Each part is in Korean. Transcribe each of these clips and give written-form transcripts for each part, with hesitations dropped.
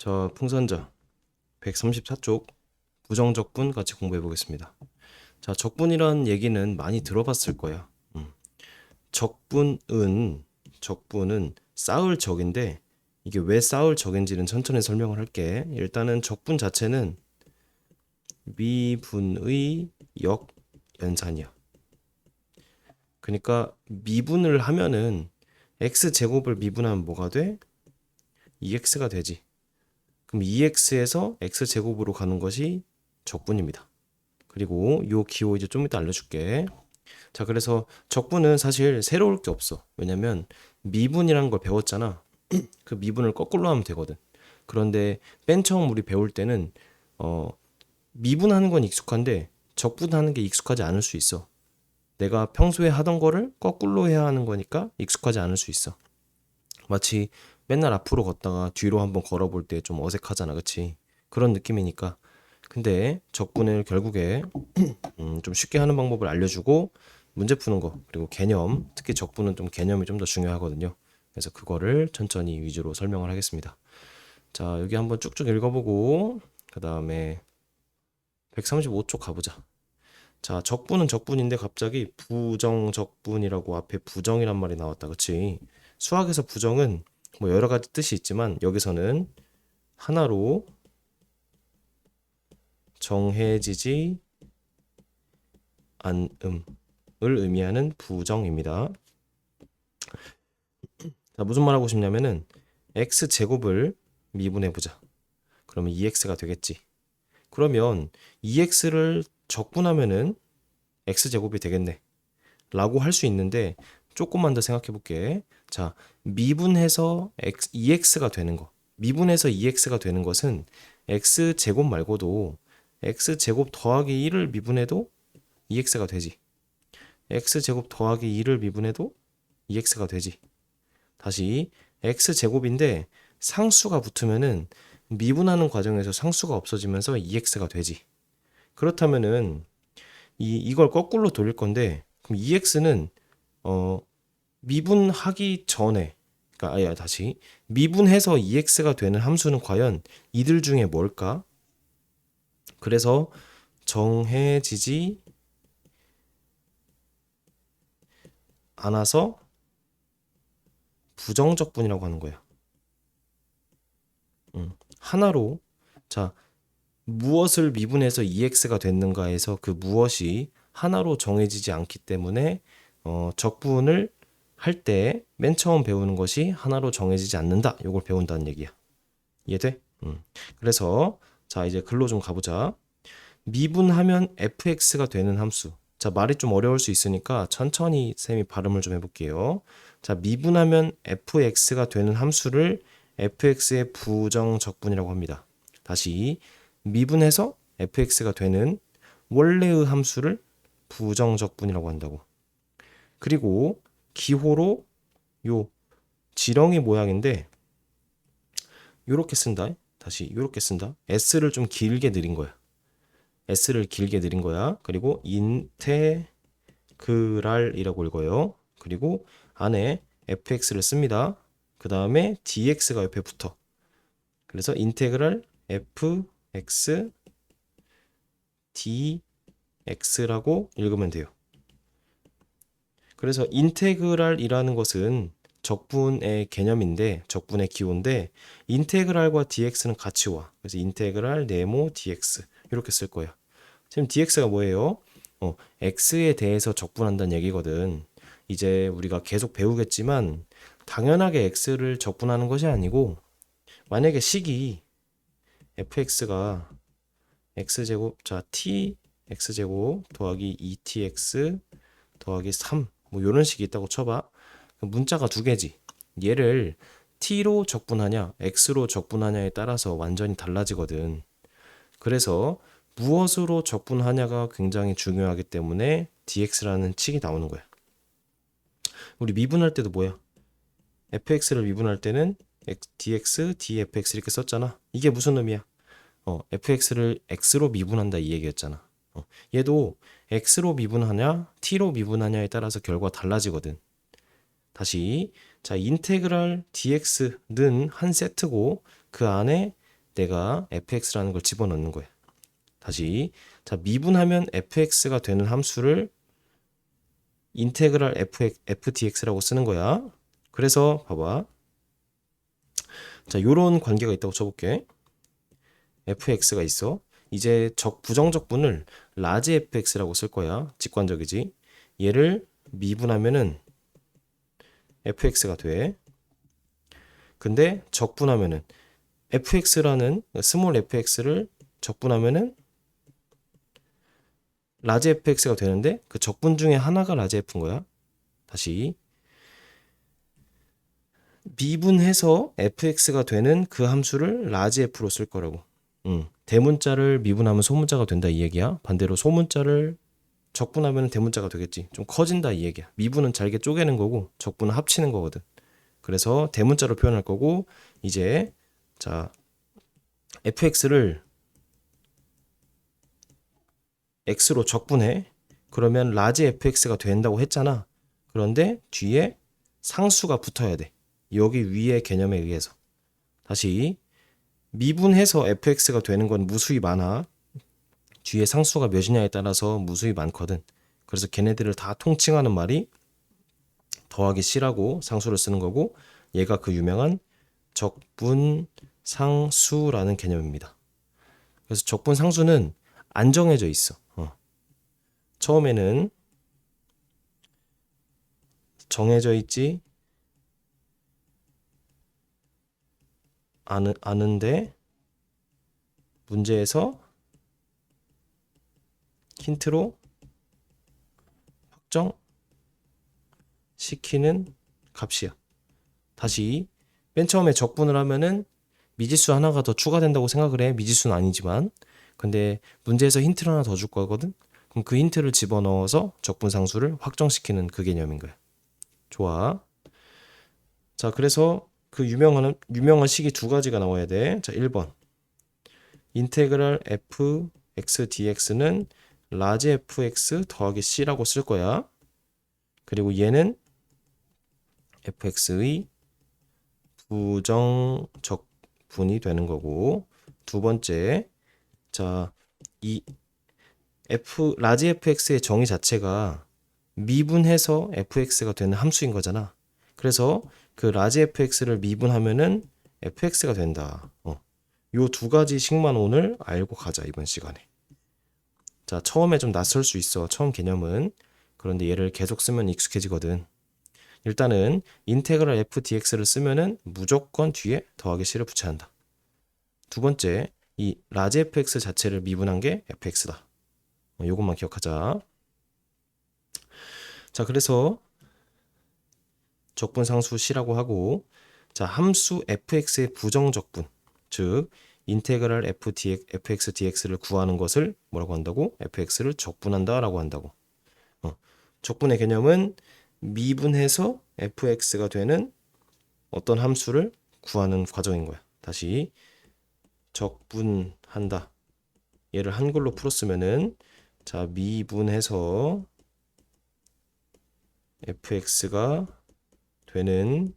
저 풍선자 134쪽 부정적분 같이 공부해 보겠습니다. 자, 적분이란 얘기는 많이 들어봤을 거야. 적분은 쌓을 적인데 이게 왜 쌓을 적인지는 천천히 설명을 할게. 일단은 적분 자체는 미분의 역연산이야. 그러니까 미분을 하면은 x제곱을 미분하면 뭐가 돼? 2x가 되지. 그럼 2x에서 x제곱으로 가는 것이 적분입니다. 그리고 요 기호 이제 좀 이따 알려줄게. 자, 그래서 적분은 사실 새로울 게 없어. 왜냐면 미분이라는 걸 배웠잖아. 그 미분을 거꾸로 하면 되거든. 그런데 맨 처음 우리 배울 때는 미분하는 건 익숙한데 적분하는 게 익숙하지 않을 수 있어. 내가 평소에 하던 거를 거꾸로 해야 하는 거니까 익숙하지 않을 수 있어. 마치 맨날 앞으로 걷다가 뒤로 한번 걸어볼 때 좀 어색하잖아, 그치? 그런 느낌이니까. 근데 적분을 결국에 좀 쉽게 하는 방법을 알려주고 문제 푸는 거 그리고 개념, 특히 적분은 좀 개념이 좀 더 중요하거든요. 그래서 그거를 천천히 위주로 설명을 하겠습니다. 자, 여기 한번 쭉쭉 읽어보고 그 다음에 135쪽 가보자. 자, 적분은 적분인데 갑자기 부정적분이라고 앞에 부정이란 말이 나왔다, 그치? 수학에서 부정은 뭐 여러 가지 뜻이 있지만 여기서는 하나로 정해지지 않음을 의미하는 부정입니다. 자, 무슨 말 하고 싶냐면은 x제곱을 미분해보자. 그러면 2x가 되겠지. 그러면 2x를 적분하면은 x제곱이 되겠네. 라고 할 수 있는데 조금만 더 생각해 볼게. 자, 미분해서 2x가 되는 거. 미분해서 2x가 되는 것은 x제곱 말고도 x제곱 더하기 1을 미분해도 2x가 되지. x제곱 더하기 2를 미분해도 2x가 되지. 다시 x제곱인데 상수가 붙으면은 미분하는 과정에서 상수가 없어지면서 2x가 되지. 그렇다면은 이걸 거꾸로 돌릴 건데 그럼 2x는 미분하기 전에 그러니까 아야 다시 미분해서 2x가 되는 함수는 과연 이들 중에 뭘까? 그래서 정해지지 않아서 부정적분이라고 하는 거야. 하나로 자 무엇을 미분해서 2x가 됐는가에서 그 무엇이 하나로 정해지지 않기 때문에 적분을 할 때 맨 처음 배우는 것이 하나로 정해지지 않는다. 요걸 배운다는 얘기야. 이해돼? 그래서 자 이제 글로 좀 가보자. 미분하면 fx가 되는 함수. 자 말이 좀 어려울 수 있으니까 천천히 쌤이 발음을 좀 해볼게요. 자 미분하면 fx가 되는 함수를 fx의 부정적분이라고 합니다. 다시 미분해서 fx가 되는 원래의 함수를 부정적분이라고 한다고. 그리고 기호로 요 지렁이 모양인데 요렇게 쓴다. 다시 요렇게 쓴다. s를 좀 길게 느린 거야. s를 길게 느린 거야. 그리고 인테그랄이라고 읽어요. 그리고 안에 fx를 씁니다. 그 다음에 dx가 옆에 붙어. 그래서 인테그랄 fx dx라고 읽으면 돼요. 그래서 인테그랄이라는 것은 적분의 개념인데 적분의 기호인데 인테그랄과 dx는 같이 와. 그래서 인테그랄 네모 dx 이렇게 쓸 거야. 지금 dx가 뭐예요? x에 대해서 적분한다는 얘기거든. 이제 우리가 계속 배우겠지만 당연하게 x를 적분하는 것이 아니고 만약에 식이 fx가 x제곱 자 t x제곱 더하기 2tx 더하기 3 뭐 이런 식이 있다고 쳐봐. 문자가 두 개지. 얘를 t로 적분하냐 x로 적분하냐에 따라서 완전히 달라지거든. 그래서 무엇으로 적분하냐가 굉장히 중요하기 때문에 dx라는 칙이 나오는 거야. 우리 미분할 때도 뭐야? fx를 미분할 때는 dx, dfx 이렇게 썼잖아. 이게 무슨 의미야? fx를 x로 미분한다 이 얘기였잖아. 얘도 x로 미분하냐, t로 미분하냐에 따라서 결과 달라지거든. 다시 자 인테그랄 dx는 한 세트고 그 안에 내가 fx라는 걸 집어넣는 거야. 다시 자 미분하면 fx가 되는 함수를 인테그랄 ftx라고 쓰는 거야. 그래서 봐봐. 자 요런 관계가 있다고 쳐볼게. fx가 있어. 이제 부정적분을 라지 fx라고 쓸 거야. 직관적이지. 얘를 미분하면은 fx가 돼. 근데 적분하면은 fx라는 스몰 fx를 적분하면은 라지 fx가 되는데 그 적분 중에 하나가 라지 f인 거야. 다시 미분해서 fx가 되는 그 함수를 라지 f로 쓸 거라고. 대문자를 미분하면 소문자가 된다 이 얘기야. 반대로 소문자를 적분하면 대문자가 되겠지. 좀 커진다 이 얘기야. 미분은 잘게 쪼개는 거고 적분은 합치는 거거든. 그래서 대문자로 표현할 거고 이제 자 fx를 x로 적분해. 그러면 라지 fx가 된다고 했잖아. 그런데 뒤에 상수가 붙어야 돼. 여기 위의 개념에 의해서. 다시 미분해서 fx가 되는 건 무수히 많아. 뒤에 상수가 몇이냐에 따라서 무수히 많거든. 그래서 걔네들을 다 통칭하는 말이 더하기 c라고 상수를 쓰는 거고 얘가 그 유명한 적분상수라는 개념입니다. 그래서 적분상수는 안 정해져 있어. 처음에는 정해져 있지 않은데 문제에서 힌트로 확정시키는 값이야. 다시 맨 처음에 적분을 하면은 미지수 하나가 더 추가된다고 생각을 해. 미지수는 아니지만. 근데 문제에서 힌트를 하나 더 줄 거거든. 그럼 그 힌트를 집어넣어서 적분상수를 확정시키는 그 개념인 거야. 좋아. 자, 그래서 그 유명한 식이 두 가지가 나와야 돼. 자, 1번. 인테그랄 fx dx는 라지 fx 더하기 c라고 쓸 거야. 그리고 얘는 fx의 부정적분이 되는 거고. 두 번째. 자, 이 라지 fx의 정의 자체가 미분해서 fx가 되는 함수인 거잖아. 그래서 그 라지 fx를 미분하면은 fx가 된다. 요 두 가지씩만 오늘 알고 가자 이번 시간에. 자, 처음에 좀 낯설 수 있어. 처음 개념은. 그런데 얘를 계속 쓰면 익숙해지거든. 일단은 인테그랄 f dx를 쓰면은 무조건 뒤에 더하기 c를 붙여야 한다. 두 번째, 이 라지 fx 자체를 미분한 게 fx다. 요것만 기억하자. 자, 그래서 적분상수 c라고 하고, 자, 함수 fx의 부정적분, 즉 인테그랄 fx dx를 구하는 것을 뭐라고 한다고? fx를 적분한다라고 한다고. 적분의 개념은 미분해서 fx가 되는 어떤 함수를 구하는 과정인 거야. 다시 적분한다. 얘를 한글로 풀었으면은 자, 미분해서 fx가 되는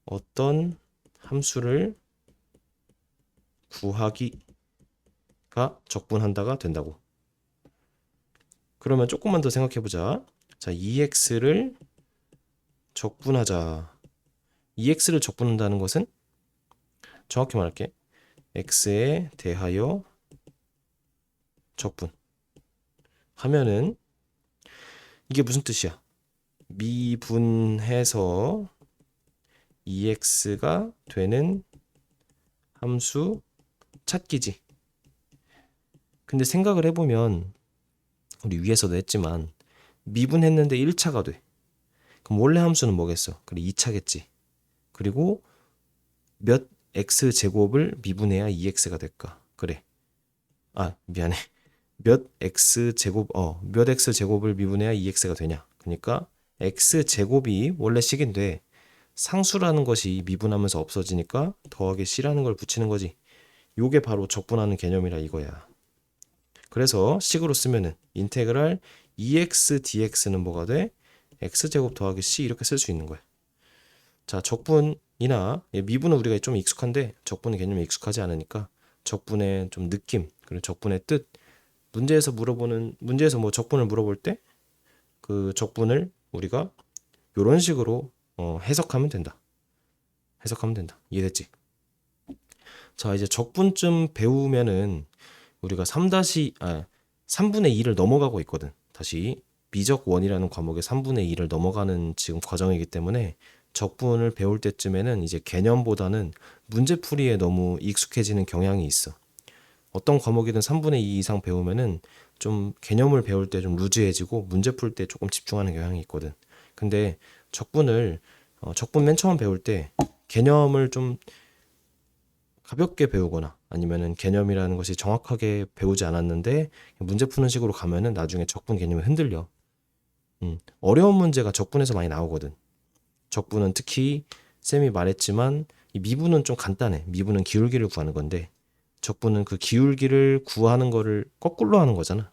어떤 함수를 구하기가 적분한다가 된다고. 그러면 조금만 더 생각해보자. 자, 2x를 적분하자. 2x를 적분한다는 것은 정확히 말할게. x에 대하여 적분 하면은 이게 무슨 뜻이야? 미분해서 2x가 되는 함수 찾기지. 근데 생각을 해보면 우리 위에서도 했지만 미분했는데 1차가 돼. 그럼 원래 함수는 뭐겠어? 그래 2차겠지. 그리고 몇 x제곱을 미분해야 2x가 될까? 그래. 아, 미안해. 몇 x제곱을 미분해야 2x가 되냐? 그러니까 x제곱이 원래 식인데 상수라는 것이 미분하면서 없어지니까 더하기 c라는 걸 붙이는 거지. 요게 바로 적분하는 개념이라 이거야. 그래서 식으로 쓰면은 인테그랄 2x dx는 뭐가 돼? x제곱 더하기 c 이렇게 쓸 수 있는 거야. 자, 적분 이나 미분은 우리가 좀 익숙한데 적분의 개념이 익숙하지 않으니까 적분의 좀 느낌 그리고 적분의 뜻 문제에서 뭐 적분을 물어볼 때 그 적분을 우리가 이런 식으로 해석하면 된다. 이해됐지? 자, 이제 적분쯤 배우면은 우리가 3분의 2를 넘어가고 있거든. 다시 미적 원이라는 과목의 3분의 2를 넘어가는 지금 과정이기 때문에 적분을 배울 때쯤에는 이제 개념보다는 문제풀이에 너무 익숙해지는 경향이 있어. 어떤 과목이든 3분의 2 이상 배우면은 좀 개념을 배울 때 좀 루즈해지고 문제 풀 때 조금 집중하는 경향이 있거든. 근데 적분 맨 처음 배울 때 개념을 좀 가볍게 배우거나 아니면은 개념이라는 것이 정확하게 배우지 않았는데 문제 푸는 식으로 가면은 나중에 적분 개념이 흔들려. 어려운 문제가 적분에서 많이 나오거든. 적분은 특히 쌤이 말했지만 이 미분은 좀 간단해. 미분은 기울기를 구하는 건데 적분은 그 기울기를 구하는 거를 거꾸로 하는 거잖아.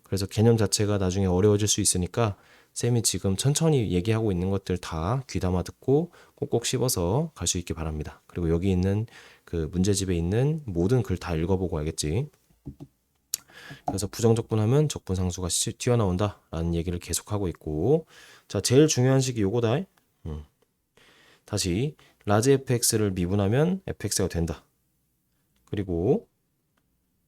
그래서 개념 자체가 나중에 어려워질 수 있으니까 쌤이 지금 천천히 얘기하고 있는 것들 다 귀담아 듣고 꼭꼭 씹어서 갈 수 있길 바랍니다. 그리고 여기 있는 그 문제집에 있는 모든 글 다 읽어보고 알겠지. 그래서 부정적분하면 적분상수가 튀어나온다 라는 얘기를 계속하고 있고 자 제일 중요한 식이 요거다. 다시 라지 fx를 미분하면 fx가 된다. 그리고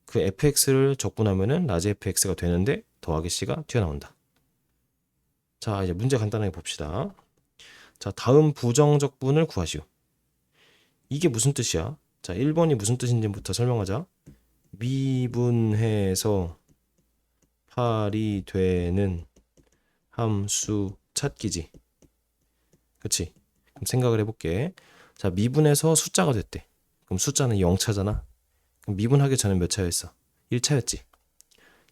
그 fx를 적분하면은 라지 fx가 되는데 더하기 c가 튀어나온다. 자 이제 문제 간단하게 봅시다. 자 다음 부정적분을 구하시오. 이게 무슨 뜻이야? 자 1번이 무슨 뜻인지부터 설명하자. 미분해서 8이 되는 함수 찾기지. 그치? 그럼 생각을 해볼게. 자 미분해서 숫자가 됐대. 그럼 숫자는 0차잖아. 그럼 미분하기 전에 몇 차였어? 1차였지.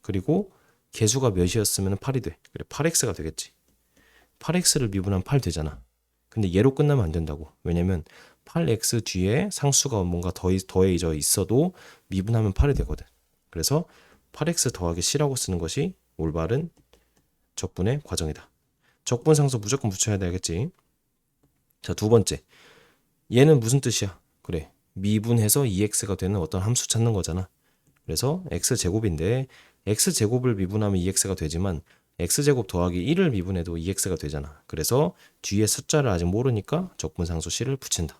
그리고 개수가 몇이었으면 8이 돼. 그래 8x가 되겠지. 8x를 미분하면 8 되잖아. 근데 얘로 끝나면 안 된다고. 왜냐면 8x 뒤에 상수가 뭔가 더해져 있어도 미분하면 8이 되거든. 그래서 8x 더하기 c라고 쓰는 것이 올바른 적분의 과정이다. 적분 상수 무조건 붙여야 되겠지. 자, 두 번째. 얘는 무슨 뜻이야? 그래. 미분해서 2x가 되는 어떤 함수 찾는 거잖아. 그래서 x제곱인데 x제곱을 미분하면 2x가 되지만 x제곱 더하기 1을 미분해도 2x가 되잖아. 그래서 뒤에 숫자를 아직 모르니까 적분상수 c를 붙인다.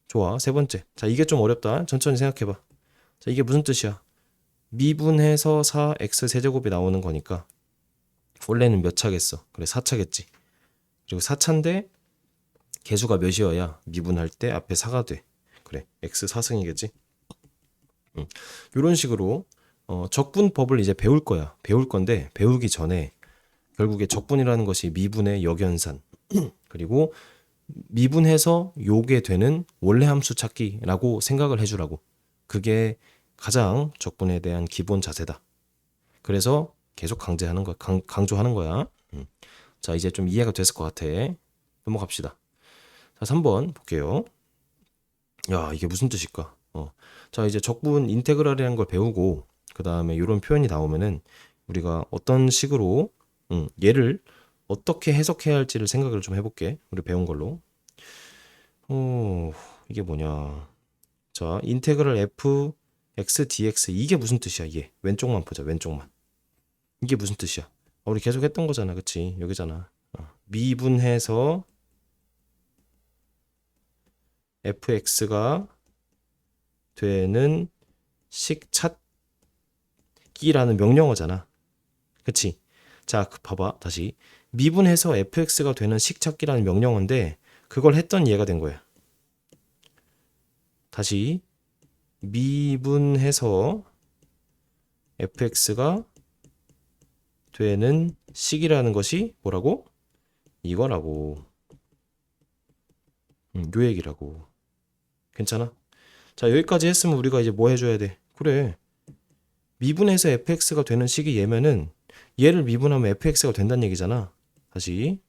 좋아. 세 번째. 자, 이게 좀 어렵다. 천천히 생각해봐. 자, 이게 무슨 뜻이야? 미분해서 4x 세제곱이 나오는 거니까 원래는 몇 차겠어? 그래, 4차겠지. 그리고 4차인데 개수가 몇이어야 미분할 때 앞에 4가 돼. 그래, x 4승이겠지. 이런 식으로 적분법을 이제 배울 거야. 배울 건데 배우기 전에 결국에 적분이라는 것이 미분의 역연산 그리고 미분해서 요게 되는 원래 함수 찾기라고 생각을 해주라고. 그게 가장 적분에 대한 기본 자세다. 그래서 계속 강조하는 거야. 자, 이제 좀 이해가 됐을 것 같아. 넘어갑시다. 자, 3번 볼게요. 야, 이게 무슨 뜻일까? 자, 이제 적분 인테그랄이라는 걸 배우고 그 다음에 이런 표현이 나오면은 우리가 어떤 식으로 얘를 어떻게 해석해야 할지를 생각을 좀 해볼게. 우리 배운 걸로. 이게 뭐냐? 자, 인테그랄 f x dx 이게 무슨 뜻이야? 얘 왼쪽만 보자. 왼쪽만. 이게 무슨 뜻이야? 우리 계속 했던 거잖아, 그치? 여기잖아. 미분해서 fx가 되는 식 찾기라는 명령어잖아. 그치? 자, 봐봐. 다시. 미분해서 fx가 되는 식 찾기라는 명령어인데 그걸 했던 얘가 된 거야. 다시. 미분해서 fx가 되는 식이라는 것이 뭐라고? 이거라고. 요 얘기라고. 괜찮아? 자, 여기까지 했으면 우리가 이제 뭐 해줘야 돼? 그래. 미분해서 fx가 되는 식이 얘면은 얘를 미분하면 fx가 된다는 얘기잖아. 다시.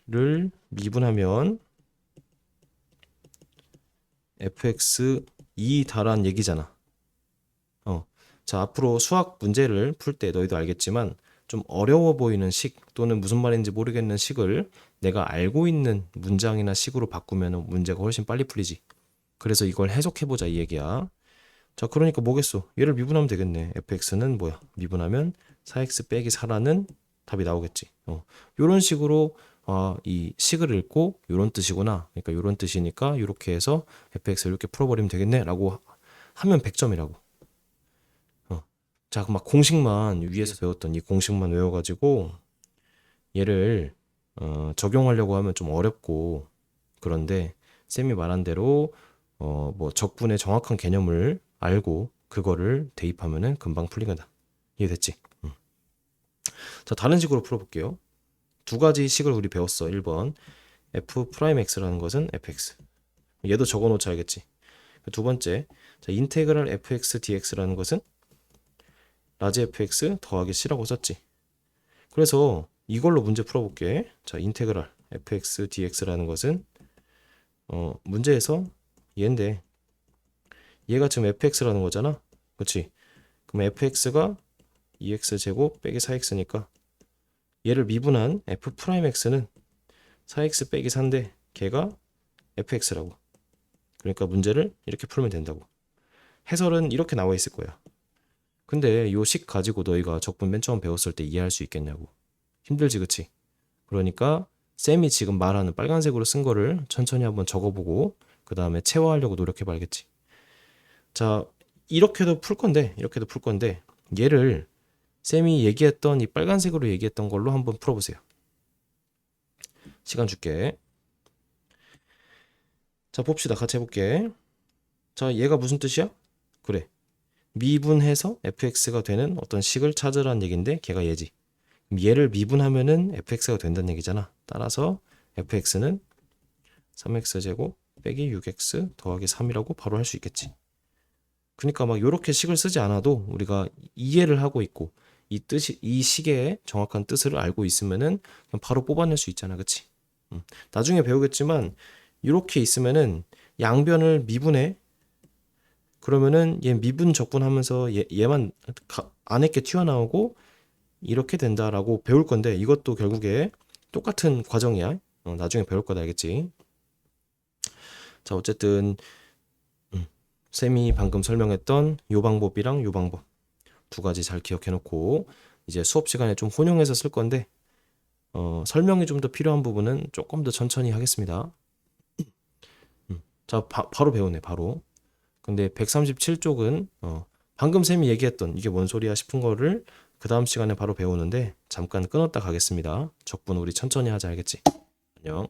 를 미분하면 fx 2다란 얘기잖아. 자, 앞으로 수학 문제를 풀 때 너희도 알겠지만 좀 어려워 보이는 식 또는 무슨 말인지 모르겠는 식을 내가 알고 있는 문장이나 식으로 바꾸면 문제가 훨씬 빨리 풀리지. 그래서 이걸 해석해보자 이 얘기야. 자, 그러니까 뭐겠어? 얘를 미분하면 되겠네. fx는 뭐야? 미분하면 4x 빼기 4라는 답이 나오겠지. 요런 식으로 이 식을 읽고 요런 뜻이구나. 그러니까 요런 뜻이니까 이렇게 해서 fx를 이렇게 풀어버리면 되겠네 라고 하면 100점이라고. 자, 막 공식만 위에서 배웠던 이 공식만 외워가지고 얘를 적용하려고 하면 좀 어렵고, 그런데 쌤이 말한 대로 뭐 적분의 정확한 개념을 알고 그거를 대입하면은 금방 풀리겠다. 이해됐지? 자, 다른 식으로 풀어볼게요. 두 가지 식을 우리 배웠어. 1번 f'x라는 것은 fx. 얘도 적어놓자 알겠지? 두 번째, 자, 인테그랄 fx dx라는 것은 라지 fx 더하기 c라고 썼지. 그래서 이걸로 문제 풀어볼게. 자, 인테그랄 fx dx라는 것은 문제에서 얘인데 얘가 지금 fx라는 거잖아. 그치? 그럼 fx가 2x 제곱 빼기 4x니까 얘를 미분한 f'x는 4x 빼기 4인데 걔가 fx라고. 그러니까 문제를 이렇게 풀면 된다고. 해설은 이렇게 나와 있을 거야. 근데 요 식 가지고 너희가 적분 맨 처음 배웠을 때 이해할 수 있겠냐고. 힘들지, 그치? 그러니까 쌤이 지금 말하는 빨간색으로 쓴 거를 천천히 한번 적어보고 그 다음에 체화하려고 노력해봐, 알겠지? 자, 이렇게도 풀 건데 얘를 쌤이 얘기했던 이 빨간색으로 얘기했던 걸로 한번 풀어보세요. 시간 줄게. 자, 봅시다. 같이 해볼게. 자, 얘가 무슨 뜻이야? 그래, 미분해서 fx가 되는 어떤 식을 찾으라는 얘기인데 걔가 얘지. 그럼 얘를 미분하면은 fx가 된다는 얘기잖아. 따라서 fx는 3x제곱 빼기 6x 더하기 3이라고 바로 할 수 있겠지. 그러니까 막 이렇게 식을 쓰지 않아도 우리가 이해를 하고 있고 이 뜻이, 이 식의 정확한 뜻을 알고 있으면은 그냥 바로 뽑아낼 수 있잖아, 그치? 나중에 배우겠지만 이렇게 있으면은 양변을 미분해. 그러면은 얘 미분 적분하면서 얘만 안에 게 튀어나오고 이렇게 된다라고 배울 건데 이것도 결국에 똑같은 과정이야. 나중에 배울 거다, 알겠지? 자, 어쨌든 쌤이 방금 설명했던 요 방법이랑 요 방법 두 가지 잘 기억해 놓고 이제 수업 시간에 좀 혼용해서 쓸 건데 설명이 좀 더 필요한 부분은 조금 더 천천히 하겠습니다. 자, 바로 배우네, 바로. 근데 137쪽은 방금 쌤이 얘기했던 이게 뭔 소리야 싶은 거를 그 다음 시간에 바로 배우는데 잠깐 끊었다 가겠습니다. 적분 우리 천천히 하자, 알겠지? 안녕.